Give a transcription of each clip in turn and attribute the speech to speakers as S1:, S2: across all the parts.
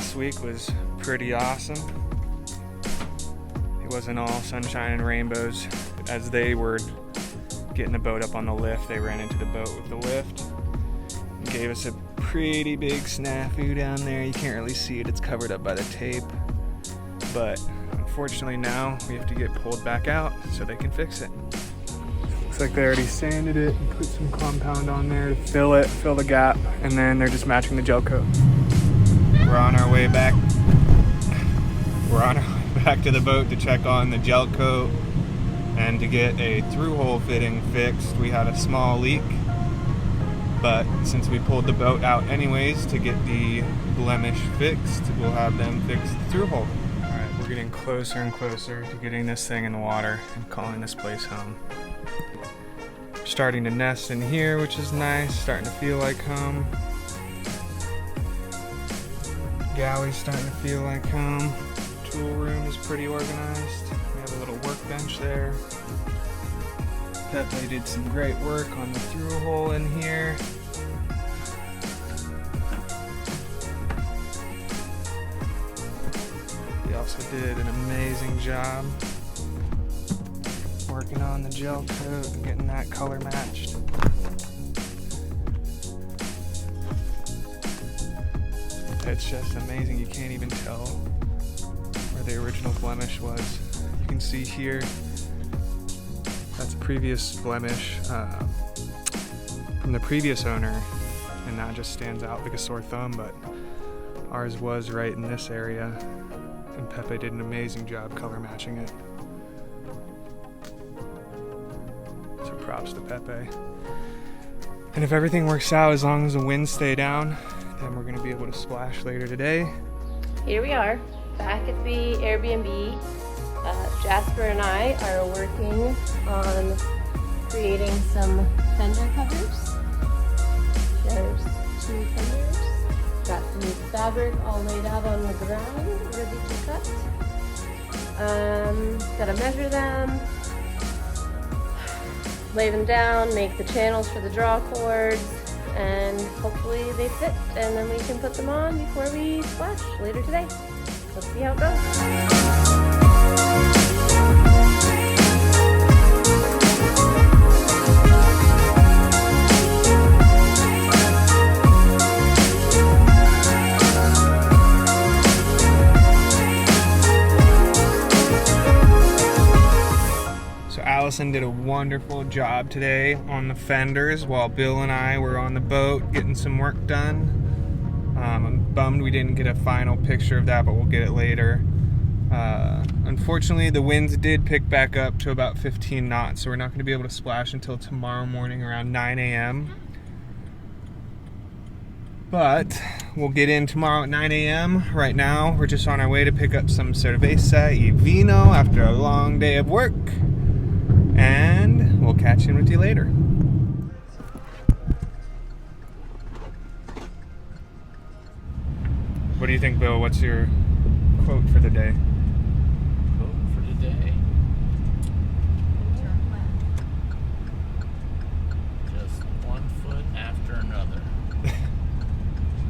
S1: last week was pretty awesome. It wasn't all sunshine and rainbows. As they were getting the boat up on the lift, they ran into the boat with the lift and gave us a pretty big snafu down there. You can't really see it, it's covered up by the tape. But unfortunately now we have to get pulled back out so they can fix it. Looks like they already sanded it and put some compound on there to fill it, fill the gap, and then they're just matching the gel coat. We're on our way back. We're on our way back to the boat to check on the gel coat and to get a through hole fitting fixed. We had a small leak, but since we pulled the boat out anyways to get the blemish fixed, we'll have them fix the through hole. All right, we're getting closer and closer to getting this thing in the water and calling this place home. Starting to nest in here, which is nice, starting to feel like home. Galley's starting to feel like home. Tool room is pretty organized. We have a little workbench there. Pepe did some great work on the through hole in here. He also did an amazing job working on the gel coat and getting that color matched. It's just amazing. You can't even tell where the original blemish was. You can see here, that's a previous blemish from the previous owner, and that just stands out like a sore thumb, but ours was right in this area, and Pepe did an amazing job color matching it. So props to Pepe. And if everything works out, as long as the winds stay down, then we're gonna be able to splash later today.
S2: Here we are, back at the Airbnb. Jasper and I are working on creating some fender covers. There's 2 fenders. Got some fabric all laid out on the ground, ready to cut. Gotta measure them, lay them down, make the channels for the draw cords, and hopefully they fit, and then we can put them on before we splash later today. Let's see how it goes.
S1: Allison did a wonderful job today on the fenders while Bill and I were on the boat getting some work done. I'm bummed we didn't get a final picture of that, but we'll get it later. Unfortunately, the winds did pick back up to about 15 knots, so we're not going to be able to splash until tomorrow morning around 9 a.m. But we'll get in tomorrow at 9 a.m. Right now, we're just on our way to pick up some cerveza y vino after a long day of work. And we'll catch in with you later. What do you think, Bill? What's your quote for the day?
S3: Quote for the day. Just one foot after another.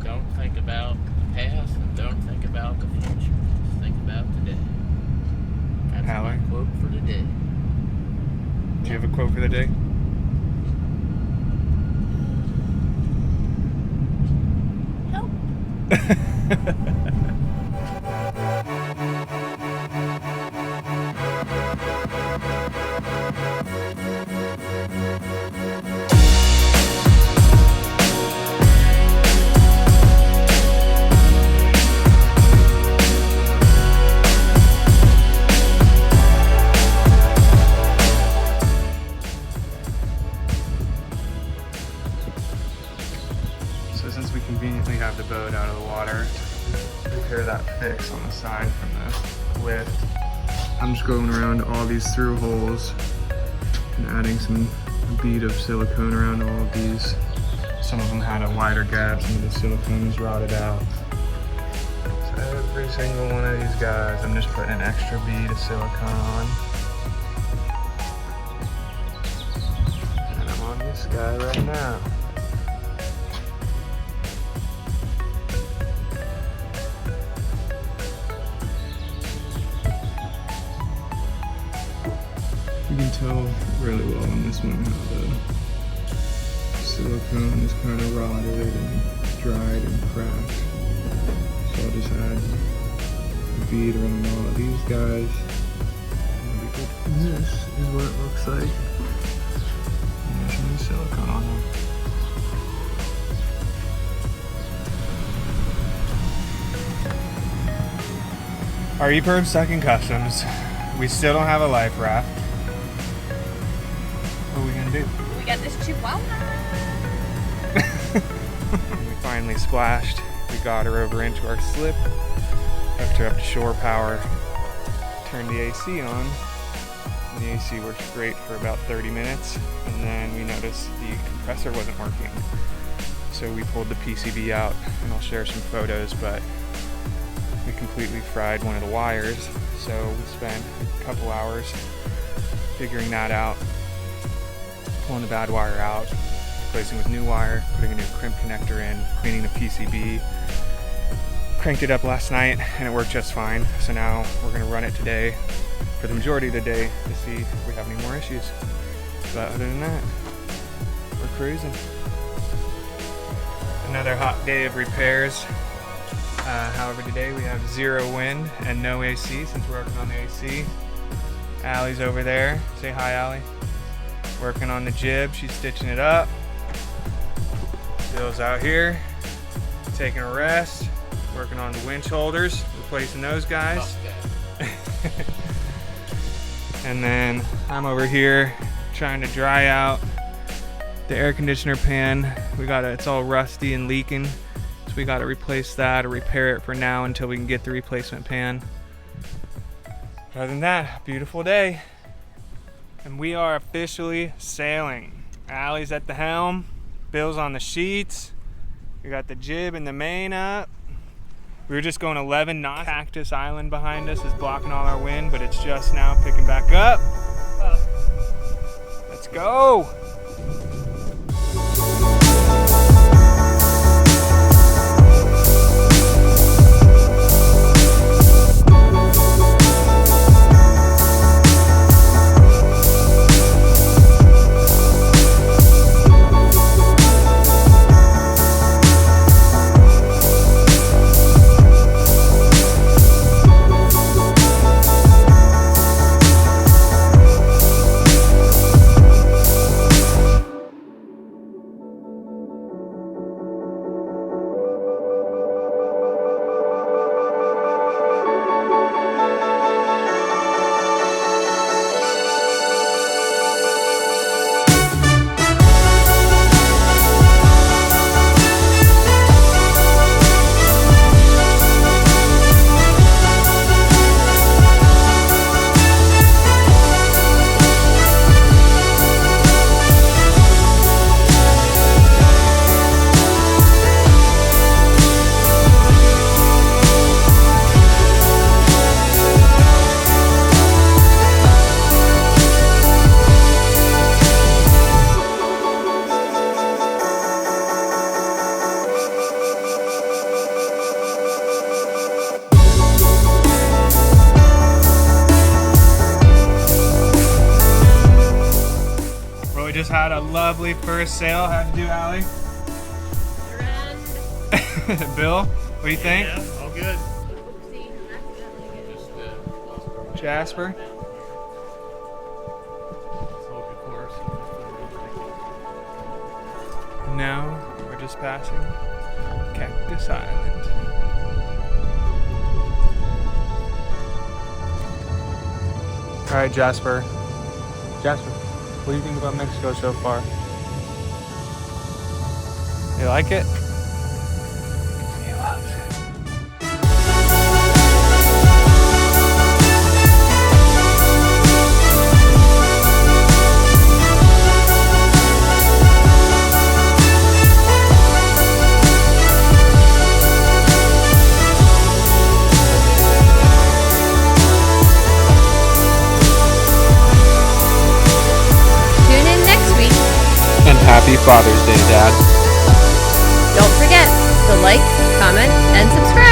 S3: Don't think about the past and don't think about the future. Just think about today. That's my quote for the day.
S1: Do you have a quote for the day?
S2: Help!
S1: So since we conveniently have the boat out of the water, to repair that fix on the side from the lift, I'm just going around all these through holes and adding a bead of silicone around all of these. Some of them had a wider gap, some of the silicone is rotted out. So every single one of these guys, I'm just putting an extra bead of silicone on. And I'm on this guy right now. this one how the silicone is kind of rotted and dried and cracked. So I'll just add a bead around all of these guys. And this is what it looks like. And there's some silicone on them. Our EPIRB stuck in customs. We still don't have a life raft. What are we gonna do?
S2: We got this chihuahua.
S1: We finally splashed. We got her over into our slip, hooked her up to shore power, turned the AC on, and the AC worked great for about 30 minutes, and then we noticed the compressor wasn't working. So we pulled the PCB out, and I'll share some photos, but we completely fried one of the wires, so we spent a couple hours figuring that out, pulling the bad wire out, replacing with new wire, putting a new crimp connector in, cleaning the PCB. Cranked it up last night and it worked just fine. So now we're gonna run it today for the majority of the day to see if we have any more issues. But other than that, we're cruising. Another hot day of repairs. However, today we have 0 wind and no AC since we're working on the AC. Allie's over there. Say hi, Allie. Working on the jib. She's stitching it up. Bill's out here taking a rest, working on the winch holders, replacing those guys. And then I'm over here trying to dry out the air conditioner pan. It's all rusty and leaking. So we gotta replace that or repair it for now until we can get the replacement pan. Other than that, beautiful day. And we are officially sailing. Allie's at the helm, Bill's on the sheets. We got the jib and the main up. We were just going 11 knots. Cactus Island behind us is blocking all our wind, but it's just now picking back up. Let's go. Just had a lovely first sail. How'd you do, Allie? Bill, what do you think?
S3: Yeah, all good.
S1: Jasper? No, we're just passing Cactus Island. All right, Jasper. Jasper. What do you think about Mexico so far? You like it? He loves it. Happy Father's Day, Dad.
S2: Don't forget to like, comment, and subscribe.